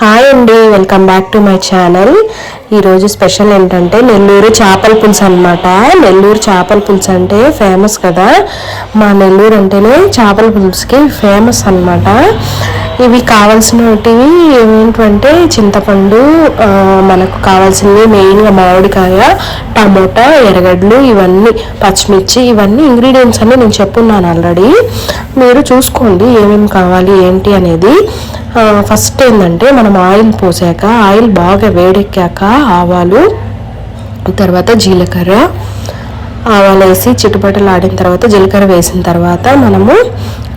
Hi అండి, welcome back to my channel. ఈరోజు special ఏంటంటే నెల్లూరు చేపల పులుసు అనమాట. నెల్లూరు చేపల పులుసు అంటే ఫేమస్ కదా, మా నెల్లూరు అంటేనే చేపల పులుసుకి ఫేమస్ అనమాట. ఇవి కావాల్సినవి ఏంటంటే చింతపండు, మనకు కావాల్సినవి మెయిన్గా మామిడికాయ, టమోటా, ఎర్రగడ్డలు, ఇవన్నీ పచ్చిమిర్చి, ఇవన్నీ ఇంగ్రీడియంట్స్ అన్నీ నేను చెప్పున్నాను ఆల్రెడీ. మీరు చూసుకోండి ఏమేమి కావాలి ఏంటి అనేది. ఫస్ట్ ఏంటంటే మనం ఆయిల్ పోసాక, ఆయిల్ బాగా వేడెక్కాక ఆవాలు, తర్వాత జీలకర్ర, ఆవాలు వేసి చిట్టుపట్టలు ఆడిన తర్వాత జీలకర్ర వేసిన తర్వాత మనము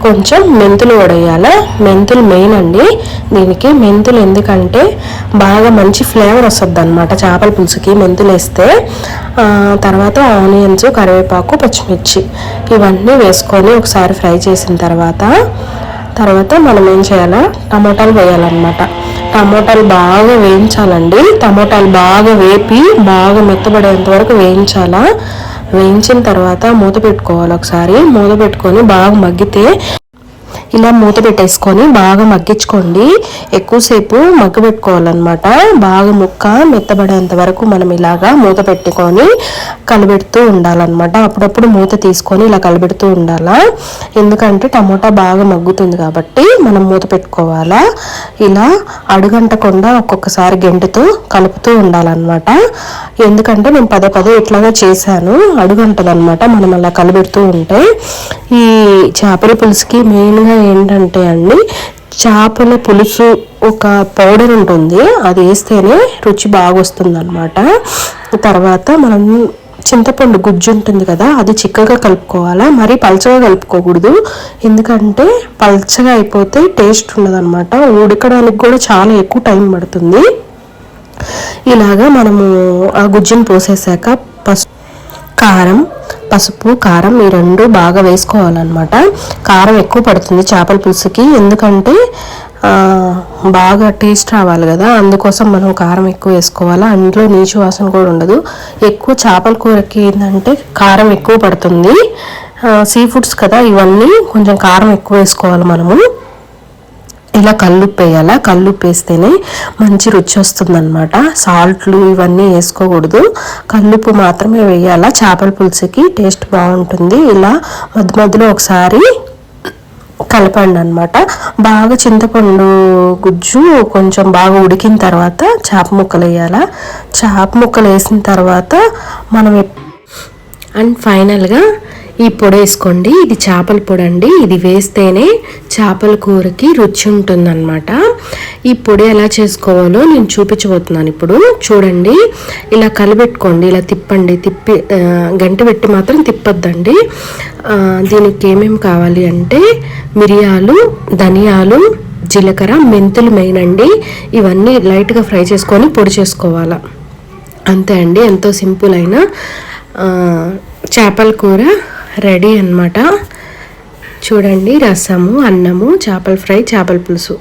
కొంచెం మెంతులు వడేయాలి. మెంతులు మెయిన్ అండి దీనికి. మెంతులు ఎందుకంటే బాగా మంచి ఫ్లేవర్ వస్తుంది అనమాట చేపల పులుసుకి మెంతులు వేస్తే. తర్వాత ఆనియన్స్, కరివేపాకు, పచ్చిమిర్చి ఇవన్నీ వేసుకొని ఒకసారి ఫ్రై చేసిన తర్వాత మనం ఏం చేయాలా, టమోటాలు వేయాలన్నమాట. టమోటాలు బాగా వేయించాలండి. టమోటాలు బాగా వేపి బాగా మెత్తబడేంత వరకు వేయించాలా. వేయించిన తర్వాత మూత పెట్టుకోవాలి. ఒకసారి మూత పెట్టుకొని బాగా మగ్గితే ఇలా మూత పెట్టేసుకొని బాగా మగ్గించుకోండి. ఎక్కువసేపు మగ్గబెట్టుకోవాలన్నమాట. బాగా ముక్క మెత్తబడేంత వరకు మనం ఇలాగా మూత పెట్టుకొని కలబెడుతూ ఉండాలన్నమాట. అప్పుడప్పుడు మూత తీసుకొని ఇలా కలబెడుతూ ఉండాలా, ఎందుకంటే టమోటా బాగా మగ్గుతుంది కాబట్టి మనం మూత పెట్టుకోవాలా. ఇలా అడుగంటకుండా ఒక్కొక్కసారి గెంటుతో కలుపుతూ ఉండాలన్నమాట. ఎందుకంటే నేను పదే ఇట్లాగా చేశాను, అడుగంటదన్నమాట మనం అలా కలబెడుతూ ఉంటే. ఈ చేపల పులుసుకి మెయిన్గా ఏంటంటే అండి, చేపల పులుసు ఒక పౌడర్ ఉంటుంది, అది వేస్తేనే రుచి బాగా వస్తుంది అనమాట. తర్వాత మనం చింతపండు గుజ్జు ఉంటుంది కదా, అది చిక్కగా కలుపుకోవాలా, మరీ పల్చగా కలుపుకోకూడదు. ఎందుకంటే పల్చగా అయిపోతే టేస్ట్ ఉండదన్నమాట. ఉడకడానికి కూడా చాలా ఎక్కువ టైం పడుతుంది. ఇలాగా మనము ఆ గుజ్జును పోసేసాక పసుపు కారం ఈ రెండు బాగా వేసుకోవాలన్నమాట. కారం ఎక్కువ పడుతుంది చేపల పులుసుకి, ఎందుకంటే బాగా టేస్ట్ రావాలి కదా, అందుకోసం మనం కారం ఎక్కువ వేసుకోవాలి. అందులో నీచు వాసన కూడా ఉండదు. ఎక్కువ చేపల కూరకి ఏంటంటే కారం ఎక్కువ పడుతుంది. సీ ఫుడ్స్ కదా ఇవన్నీ, కొంచెం కారం ఎక్కువ వేసుకోవాలి మనము. ఇలా కల్లుప్పు వేయాలా, కల్లుప్పు వేస్తేనే మంచి రుచి వస్తుందన్నమాట. సాల్ట్లు ఇవన్నీ వేసుకోకూడదు, కల్లుప్పు మాత్రమే వేయాలా. చేపల పులుసుకి టేస్ట్ బాగుంటుంది. ఇలా మధ్యలో ఒకసారి కలపండి అనమాట. బాగా చింతపండు గుజ్జు కొంచెం బాగా ఉడికిన తర్వాత చేప ముక్కలు వేయాలా. చేప ముక్కలు వేసిన తర్వాత మనం అండ్ ఫైనల్గా ఈ పొడి వేసుకోండి. ఇది చేపల పొడి అండి, ఇది వేస్తేనే చేపల కూరకి రుచి ఉంటుందన్నమాట. ఈ పొడి ఎలా చేసుకోవాలో నేను చూపించబోతున్నాను ఇప్పుడు. చూడండి, ఇలా కలిపెట్టుకోండి, ఇలా తిప్పండి. గంట పెట్టి మాత్రం తిప్పొద్దండి. దీనికి ఏమేమి కావాలి అంటే మిరియాలు, ధనియాలు, జీలకర్ర, మెంతులు మెయిన్ అండి. ఇవన్నీ లైట్గా ఫ్రై చేసుకొని పొడి చేసుకోవాలా. అంతే అండి, ఎంతో సింపుల్ అయిన చేపల కూర రెడీ అన్నమాట. చూడండి, రసము, అన్నము, చేపల ఫ్రై, చేపల పులుసు.